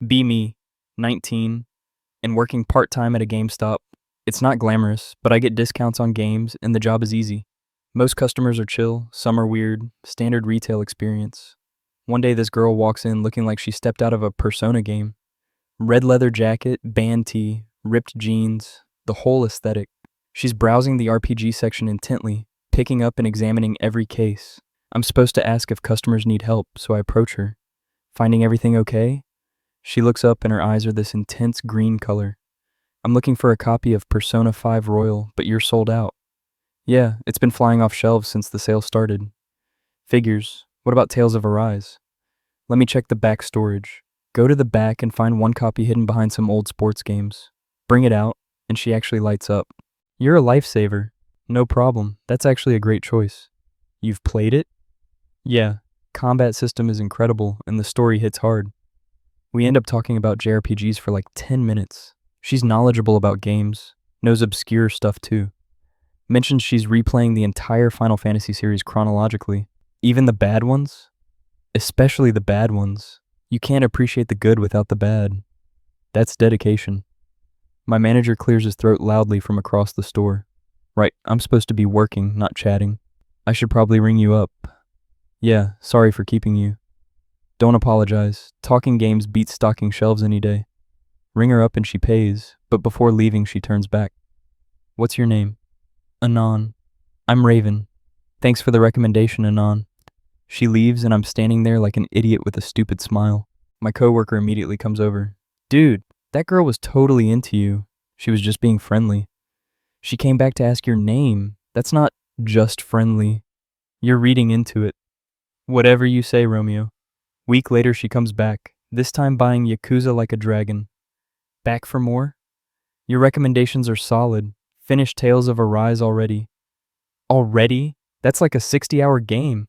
Be me, 19, and working part-time at a GameStop. It's not glamorous, but I get discounts on games and the job is easy. Most customers are chill, some are weird, standard retail experience. One day this girl walks in looking like she stepped out of a Persona game. Red leather jacket, band tee, ripped jeans, the whole aesthetic. She's browsing the RPG section intently, picking up and examining every case. I'm supposed to ask if customers need help, so I approach her. Finding everything okay? She looks up and her eyes are this intense green color. I'm looking for a copy of Persona 5 Royal, but you're sold out. Yeah, it's been flying off shelves since the sale started. Figures. What about Tales of Arise? Let me check the back storage. Go to the back and find one copy hidden behind some old sports games. Bring it out, and she actually lights up. You're a lifesaver. No problem. That's actually a great choice. You've played it? Yeah. Combat system is incredible, and the story hits hard. We end up talking about JRPGs for like 10 minutes. She's knowledgeable about games, knows obscure stuff too. Mentions she's replaying the entire Final Fantasy series chronologically. Even the bad ones? Especially the bad ones. You can't appreciate the good without the bad. That's dedication. My manager clears his throat loudly from across the store. Right, I'm supposed to be working, not chatting. I should probably ring you up. Yeah, sorry for keeping you. Don't apologize. Talking games beats stocking shelves any day. Ring her up and she pays, but before leaving she turns back. What's your name? Anon. I'm Raven. Thanks for the recommendation, Anon. She leaves and I'm standing there like an idiot with a stupid smile. My coworker immediately comes over. Dude, that girl was totally into you. She was just being friendly. She came back to ask your name. That's not just friendly. You're reading into it. Whatever you say, Romeo. Week later she comes back, this time buying Yakuza Like a Dragon. Back for more? Your recommendations are solid. Finished Tales of Arise already. Already? That's like a 60-hour game.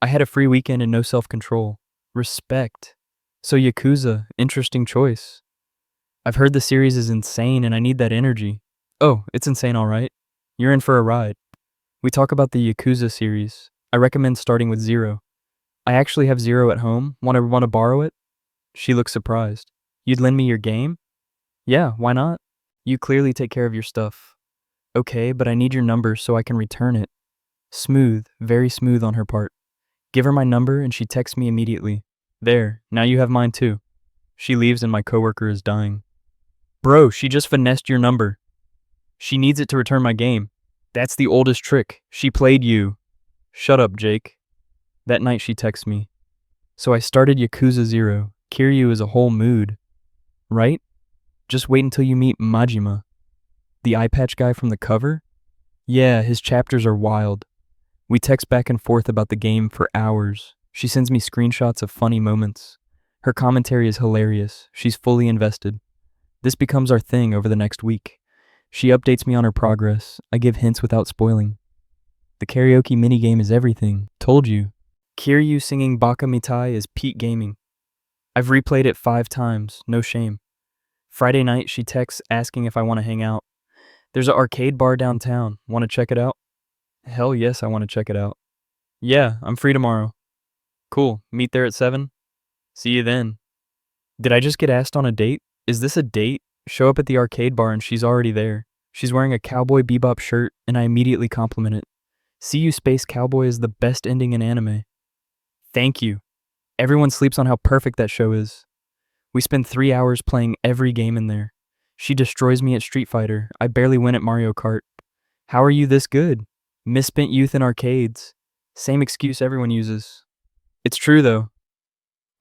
I had a free weekend and no self-control. Respect. So Yakuza, interesting choice. I've heard the series is insane and I need that energy. Oh, it's insane alright. You're in for a ride. We talk about the Yakuza series. I recommend starting with 0. I actually have 0 at home. Want to borrow it? She looks surprised. You'd lend me your game? Yeah, why not? You clearly take care of your stuff. Okay, but I need your number so I can return it. Smooth, very smooth on her part. Give her my number and she texts me immediately. There, now you have mine too. She leaves and my coworker is dying. Bro, she just finessed your number. She needs it to return my game. That's the oldest trick. She played you. Shut up, Jake. That night she texts me. So I started Yakuza 0. Kiryu is a whole mood. Right? Just wait until you meet Majima. The eye patch guy from the cover? Yeah, his chapters are wild. We text back and forth about the game for hours. She sends me screenshots of funny moments. Her commentary is hilarious. She's fully invested. This becomes our thing over the next week. She updates me on her progress. I give hints without spoiling. The karaoke minigame is everything. Told you. Kiryu singing Baka Mitai is peak gaming. I've replayed it 5 times, no shame. Friday night, she texts asking if I want to hang out. There's an arcade bar downtown. Want to check it out? Hell yes, I want to check it out. Yeah, I'm free tomorrow. Cool, meet there at 7? See you then. Did I just get asked on a date? Is this a date? Show up at the arcade bar and she's already there. She's wearing a Cowboy Bebop shirt and I immediately compliment it. See You Space Cowboy is the best ending in anime. Thank you. Everyone sleeps on how perfect that show is. We spend 3 hours playing every game in there. She destroys me at Street Fighter. I barely win at Mario Kart. How are you this good? Misspent youth in arcades. Same excuse everyone uses. It's true though.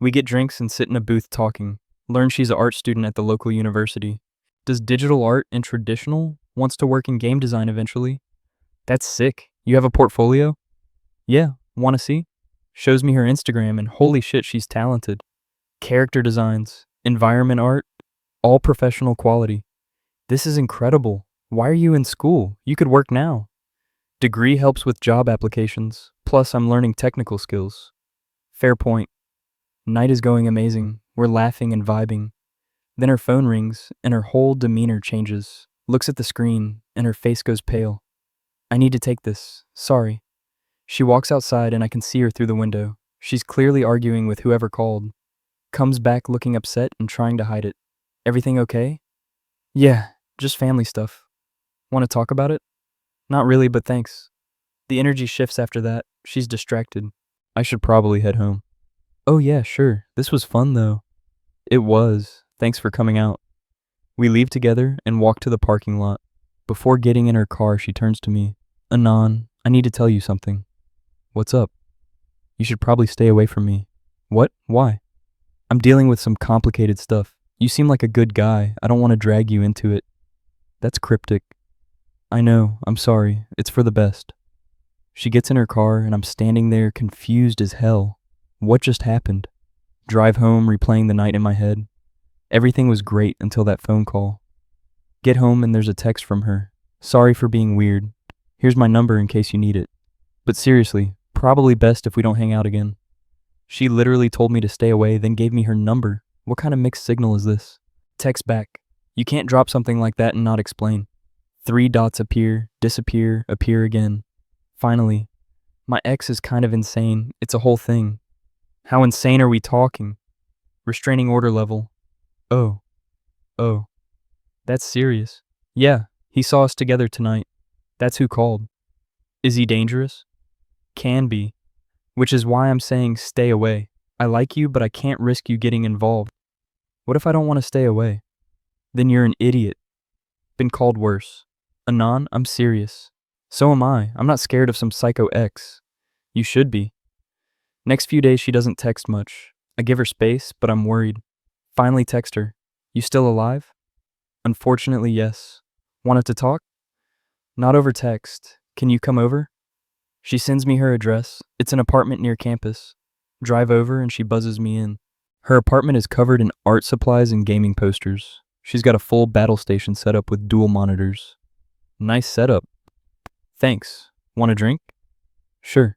We get drinks and sit in a booth talking. Learn she's an art student at the local university. Does digital art and traditional? Wants to work in game design eventually. That's sick. You have a portfolio? Yeah, wanna see? Shows me her Instagram and holy shit, she's talented. Character designs, environment art, all professional quality. This is incredible. Why are you in school? You could work now. Degree helps with job applications, plus I'm learning technical skills. Fair point. Night is going amazing. We're laughing and vibing. Then her phone rings and her whole demeanor changes. Looks at the screen and her face goes pale. I need to take this. Sorry. She walks outside and I can see her through the window. She's clearly arguing with whoever called. Comes back looking upset and trying to hide it. Everything okay? Yeah, just family stuff. Want to talk about it? Not really, but thanks. The energy shifts after that. She's distracted. I should probably head home. Oh, yeah, sure. This was fun, though. It was. Thanks for coming out. We leave together and walk to the parking lot. Before getting in her car, she turns to me. Anon, I need to tell you something. What's up? You should probably stay away from me. What? Why? I'm dealing with some complicated stuff. You seem like a good guy. I don't want to drag you into it. That's cryptic. I know. I'm sorry. It's for the best. She gets in her car and I'm standing there confused as hell. What just happened? Drive home replaying the night in my head. Everything was great until that phone call. Get home and there's a text from her. Sorry for being weird. Here's my number in case you need it. But seriously, probably best if we don't hang out again. She literally told me to stay away, then gave me her number. What kind of mixed signal is this? Text back. You can't drop something like that and not explain. 3 dots appear, disappear, appear again. Finally, my ex is kind of insane. It's a whole thing. How insane are we talking? Restraining order level. Oh. That's serious. Yeah, he saw us together tonight. That's who called. Is he dangerous? Can be. Which is why I'm saying stay away. I like you, but I can't risk you getting involved. What if I don't want to stay away? Then you're an idiot. Been called worse. Anon, I'm serious. So am I. I'm not scared of some psycho ex. You should be. Next few days she doesn't text much. I give her space, but I'm worried. Finally text her. You still alive? Unfortunately, yes. Wanted to talk? Not over text. Can you come over? She sends me her address. It's an apartment near campus. Drive over and she buzzes me in. Her apartment is covered in art supplies and gaming posters. She's got a full battle station set up with dual monitors. Nice setup. Thanks. Want a drink? Sure.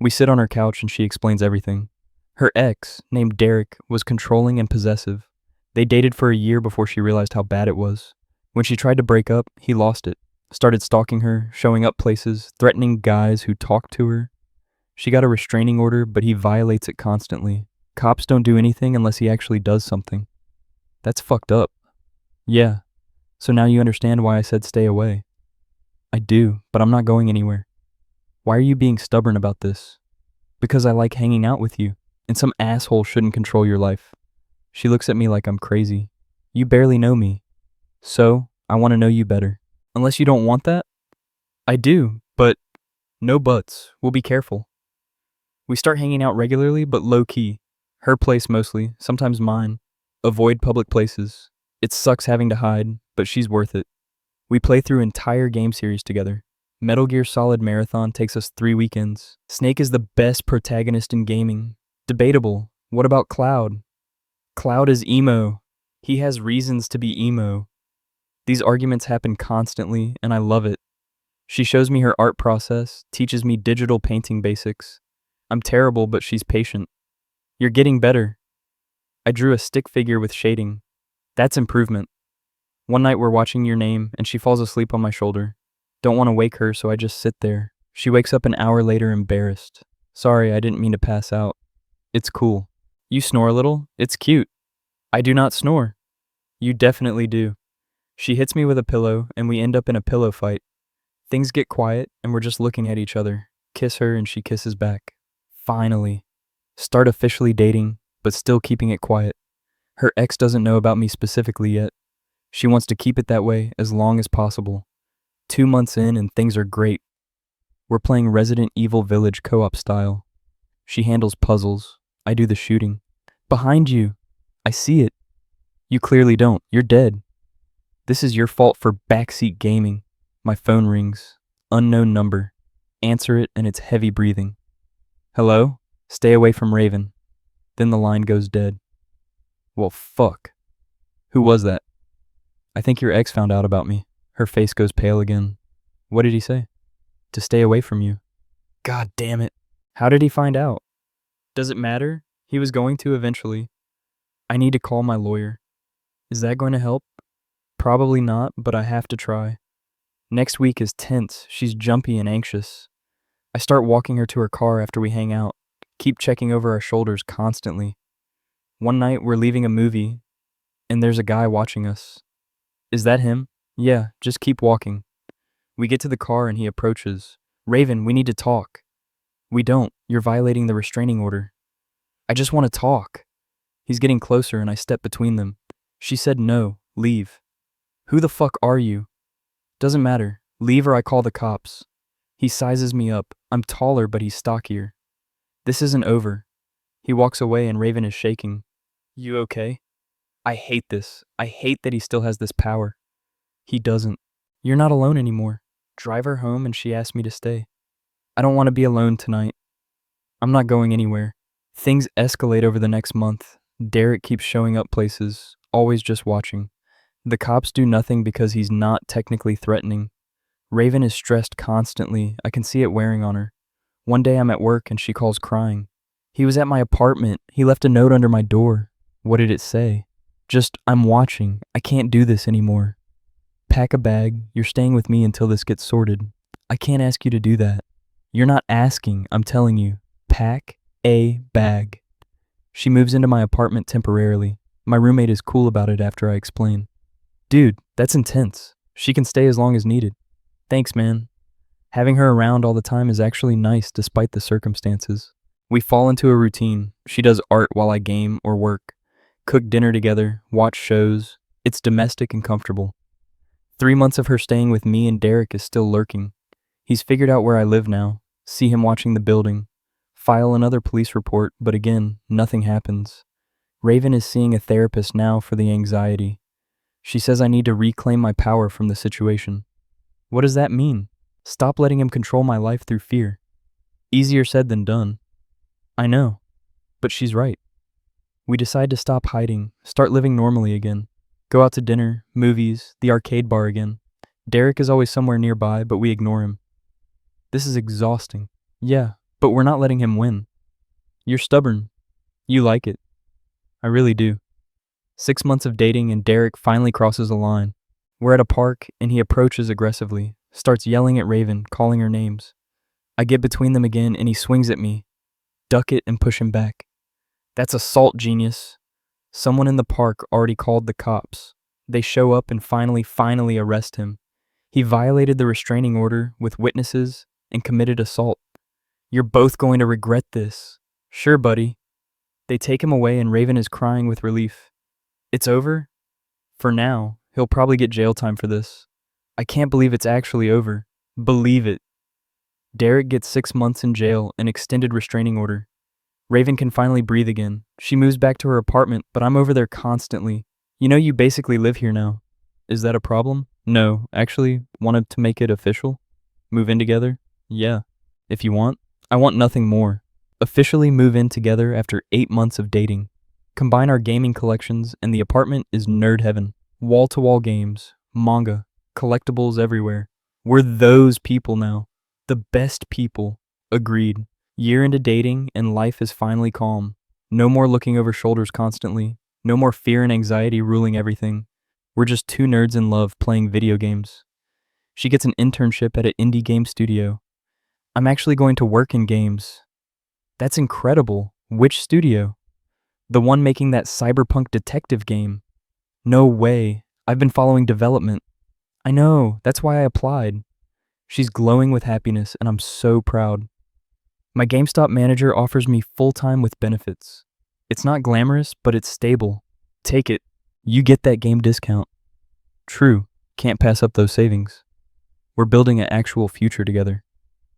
We sit on her couch and she explains everything. Her ex, named Derek, was controlling and possessive. They dated for a year before she realized how bad it was. When she tried to break up, he lost it. Started stalking her, showing up places, threatening guys who talked to her. She got a restraining order, but he violates it constantly. Cops don't do anything unless he actually does something. That's fucked up. Yeah. So now you understand why I said stay away. I do, but I'm not going anywhere. Why are you being stubborn about this? Because I like hanging out with you, and some asshole shouldn't control your life. She looks at me like I'm crazy. You barely know me. So, I want to know you better. Unless you don't want that? I do, but no buts. We'll be careful. We start hanging out regularly, but low-key. Her place mostly, sometimes mine. Avoid public places. It sucks having to hide, but she's worth it. We play through entire game series together. Metal Gear Solid Marathon takes us 3 weekends. Snake is the best protagonist in gaming. Debatable. What about Cloud? Cloud is emo. He has reasons to be emo. These arguments happen constantly, and I love it. She shows me her art process, teaches me digital painting basics. I'm terrible, but she's patient. You're getting better. I drew a stick figure with shading. That's improvement. One night we're watching Your Name, and she falls asleep on my shoulder. Don't want to wake her, so I just sit there. She wakes up an hour later embarrassed. Sorry, I didn't mean to pass out. It's cool. You snore a little? It's cute. I do not snore. You definitely do. She hits me with a pillow, and we end up in a pillow fight. Things get quiet, and we're just looking at each other. Kiss her, and she kisses back. Finally. Start officially dating, but still keeping it quiet. Her ex doesn't know about me specifically yet. She wants to keep it that way as long as possible. 2 months in, and things are great. We're playing Resident Evil Village co-op style. She handles puzzles. I do the shooting. Behind you. I see it. You clearly don't. You're dead. This is your fault for backseat gaming. My phone rings. Unknown number. Answer it and it's heavy breathing. Hello? Stay away from Raven. Then the line goes dead. Well, fuck. Who was that? I think your ex found out about me. Her face goes pale again. What did he say? To stay away from you. God damn it. How did he find out? Does it matter? He was going to eventually. I need to call my lawyer. Is that going to help? Probably not, but I have to try. Next week is tense. She's jumpy and anxious. I start walking her to her car after we hang out. Keep checking over our shoulders constantly. One night, we're leaving a movie, and there's a guy watching us. Is that him? Yeah, just keep walking. We get to the car and he approaches. Raven, we need to talk. We don't. You're violating the restraining order. I just want to talk. He's getting closer and I step between them. She said no, leave. Who the fuck are you? Doesn't matter. Leave or I call the cops. He sizes me up. I'm taller, but he's stockier. This isn't over. He walks away and Raven is shaking. You okay? I hate this. I hate that he still has this power. He doesn't. You're not alone anymore. Drive her home and she asked me to stay. I don't want to be alone tonight. I'm not going anywhere. Things escalate over the next month. Derek keeps showing up places, always just watching. The cops do nothing because he's not technically threatening. Raven is stressed constantly. I can see it wearing on her. One day I'm at work and she calls crying. He was at my apartment. He left a note under my door. What did it say? Just, I'm watching. I can't do this anymore. Pack a bag. You're staying with me until this gets sorted. I can't ask you to do that. You're not asking, I'm telling you. Pack a bag. She moves into my apartment temporarily. My roommate is cool about it after I explain. Dude, that's intense. She can stay as long as needed. Thanks, man. Having her around all the time is actually nice despite the circumstances. We fall into a routine. She does art while I game or work. Cook dinner together, watch shows. It's domestic and comfortable. 3 months of her staying with me and Derek is still lurking. He's figured out where I live now. See him watching the building. File another police report, but again, nothing happens. Raven is seeing a therapist now for the anxiety. She says I need to reclaim my power from the situation. What does that mean? Stop letting him control my life through fear. Easier said than done. I know, but she's right. We decide to stop hiding, start living normally again. Go out to dinner, movies, the arcade bar again. Derek is always somewhere nearby, but we ignore him. This is exhausting. Yeah, but we're not letting him win. You're stubborn. You like it. I really do. 6 months of dating and Derek finally crosses a line. We're at a park and he approaches aggressively, starts yelling at Raven, calling her names. I get between them again and he swings at me. Duck it and push him back. That's assault, genius. Someone in the park already called the cops. They show up and finally arrest him. He violated the restraining order with witnesses and committed assault. You're both going to regret this. Sure, buddy. They take him away and Raven is crying with relief. It's over? For now. He'll probably get jail time for this. I can't believe it's actually over. Believe it. Derek gets 6 months in jail, an extended restraining order. Raven can finally breathe again. She moves back to her apartment, but I'm over there constantly. You know you basically live here now. Is that a problem? No, actually, wanted to make it official? Move in together? Yeah. If you want. I want nothing more. Officially move in together after 8 months of dating. Combine our gaming collections and the apartment is nerd heaven. Wall-to-wall games, manga, collectibles everywhere. We're those people now. The best people. Agreed. Year into dating and life is finally calm. No more looking over shoulders constantly. No more fear and anxiety ruling everything. We're just two nerds in love playing video games. She gets an internship at an indie game studio. I'm actually going to work in games. That's incredible. Which studio? The one making that cyberpunk detective game. No way. I've been following development. I know. That's why I applied. She's glowing with happiness and I'm so proud. My GameStop manager offers me full-time with benefits. It's not glamorous, but it's stable. Take it. You get that game discount. True. Can't pass up those savings. We're building an actual future together.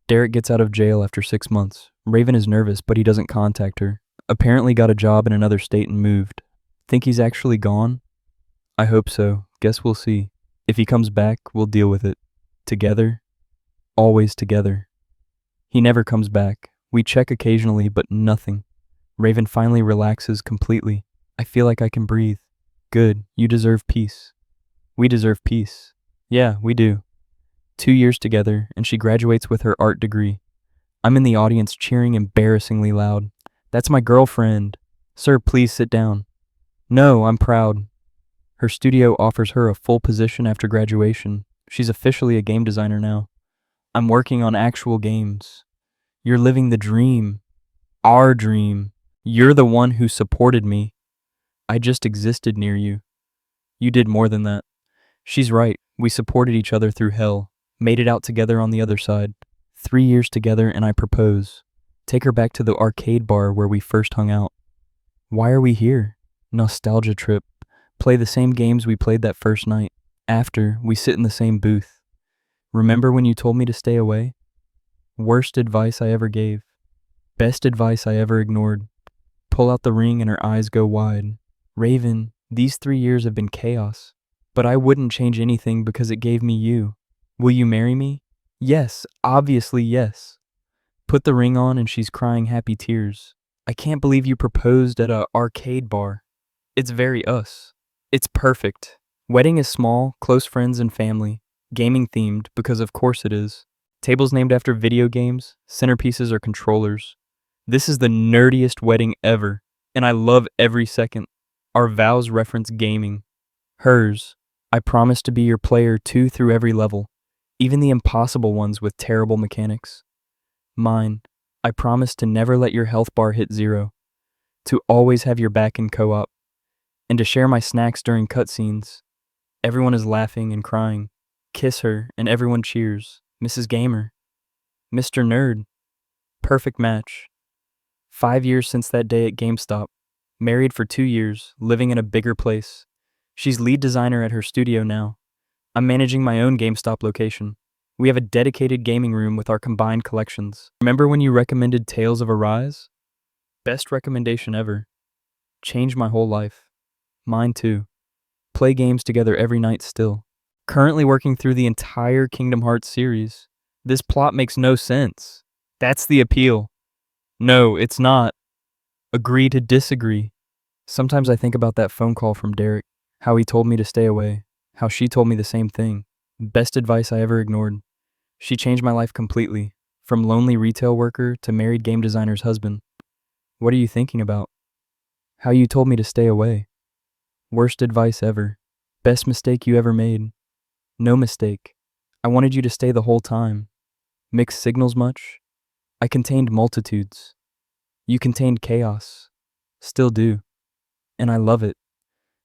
Derek gets out of jail after 6 months. Raven is nervous, but he doesn't contact her. Apparently got a job in another state and moved. Think he's actually gone? I hope so. Guess we'll see. If he comes back, we'll deal with it. Together. Always together. He never comes back. We check occasionally, but nothing. Raven finally relaxes completely. I feel like I can breathe. Good. You deserve peace. We deserve peace. Yeah, we do. 2 years together, and she graduates with her art degree. I'm in the audience cheering embarrassingly loud. That's my girlfriend. Sir, please sit down. No, I'm proud. Her studio offers her a full position after graduation. She's officially a game designer now. I'm working on actual games. You're living the dream. Our dream. You're the one who supported me. I just existed near you. You did more than that. She's right. We supported each other through hell, made it out together on the other side. 3 years together and I propose. Take her back to the arcade bar where we first hung out. Why are we here? Nostalgia trip. Play the same games we played that first night. After, we sit in the same booth. Remember when you told me to stay away? Worst advice I ever gave. Best advice I ever ignored. Pull out the ring and her eyes go wide. Raven, these 3 years have been chaos. But I wouldn't change anything because it gave me you. Will you marry me? Yes, obviously yes. Put the ring on and she's crying happy tears. I can't believe you proposed at a arcade bar. It's very us. It's perfect. Wedding is small, close friends and family. Gaming themed because of course it is. Tables named after video games, centerpieces are controllers. This is the nerdiest wedding ever, and I love every second. Our vows reference gaming. Hers, I promise to be your player 2 through every level, even the impossible ones with terrible mechanics. Mine, I promise to never let your health bar hit 0, to always have your back in co-op, and to share my snacks during cutscenes. Everyone is laughing and crying. Kiss her, and everyone cheers. Mrs. Gamer. Mr. Nerd. Perfect match. 5 years since that day at GameStop. Married for 2 years, living in a bigger place. She's lead designer at her studio now. I'm managing my own GameStop location. We have a dedicated gaming room with our combined collections. Remember when you recommended Tales of Arise? Best recommendation ever. Changed my whole life. Mine too. Play games together every night still. Currently working through the entire Kingdom Hearts series. This plot makes no sense. That's the appeal. No, it's not. Agree to disagree. Sometimes I think about that phone call from Derek, how he told me to stay away, how she told me the same thing. Best advice I ever ignored. She changed my life completely, from lonely retail worker to married game designer's husband. What are you thinking about? How you told me to stay away. Worst advice ever. Best mistake you ever made. No mistake. I wanted you to stay the whole time. Mixed signals much? I contained multitudes. You contained chaos. Still do. And I love it.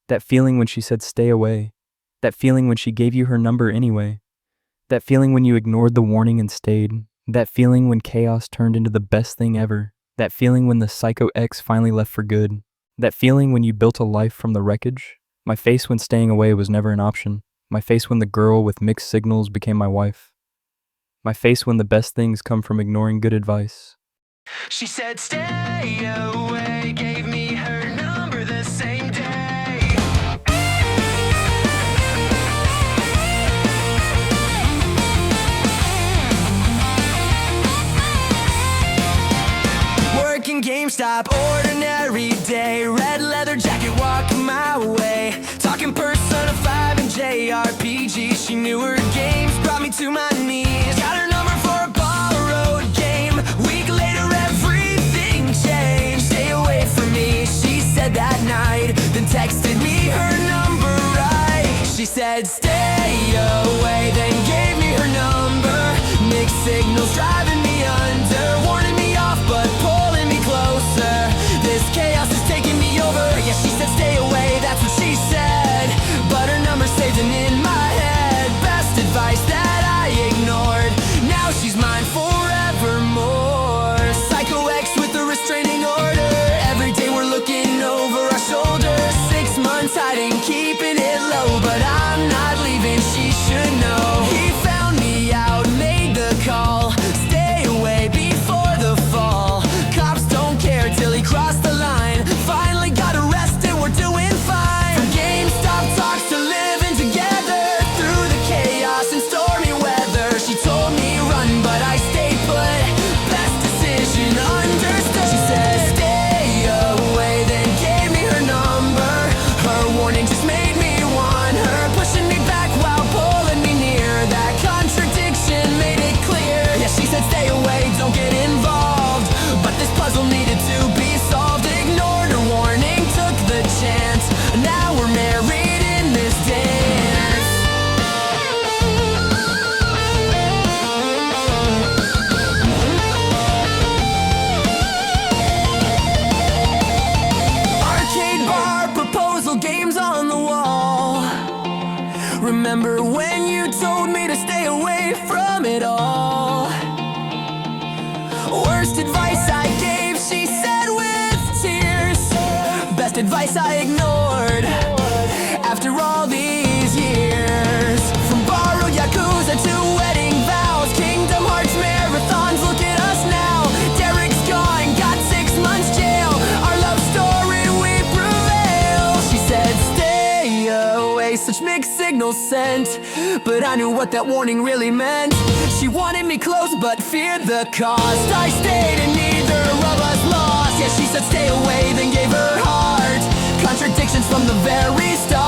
That feeling when she said stay away. That feeling when she gave you her number anyway. That feeling when you ignored the warning and stayed. That feeling when chaos turned into the best thing ever. That feeling when the Psycho X finally left for good. That feeling when you built a life from the wreckage. My face when staying away was never an option. My face when the girl with mixed signals became my wife. My face when the best things come from ignoring good advice. She said stay away, gave me her number the same day. Working GameStop, ordinary day. Red leather jacket, walking my way. Talking Persona 5 and JRPGs. She knew her games, brought me to my knees. Got her number for a borrowed game. Week later, everything changed. Stay away from me, she said that night. Then texted me her number right. She said stay away, then gave me her number. Mixed signals driving me under. Warning me off, but pulling me closer. This chaos is taking me over. Yeah, she said stay away, that's what she said. But her number saved and in my head. Best advice that I ignored. Now she's mine forevermore. Psycho X with a restraining order. Every day we're looking over our shoulders. 6 months hiding, keeping it low. But I'm not leaving, she should know. He found me out, made the call. Stay away before the fall. Cops don't care till he crossed the line. Finally got arrested, we're doing fine. From GameStop talks to living together. Through the chaos and stormy weather. She told me run, but I stayed put. Best decision understood. She said stay away, then gave me her number. Her warning just made me want her. remember when you told me to stay away from it all. Worst advice I gave, she said with tears. Best advice I ignored after all these years. From borrowed Yakuza to wedding vows, Kingdom Hearts marathons, look at us now. Derek's gone, got 6 months jail. Our love story, we prevail. She said stay away, such mixed signals sent, but I knew what that warning really meant. She wanted me close but feared the cost. I stayed and neither of us lost. Yeah, she said stay away, then gave her heart. Contradictions from the very start.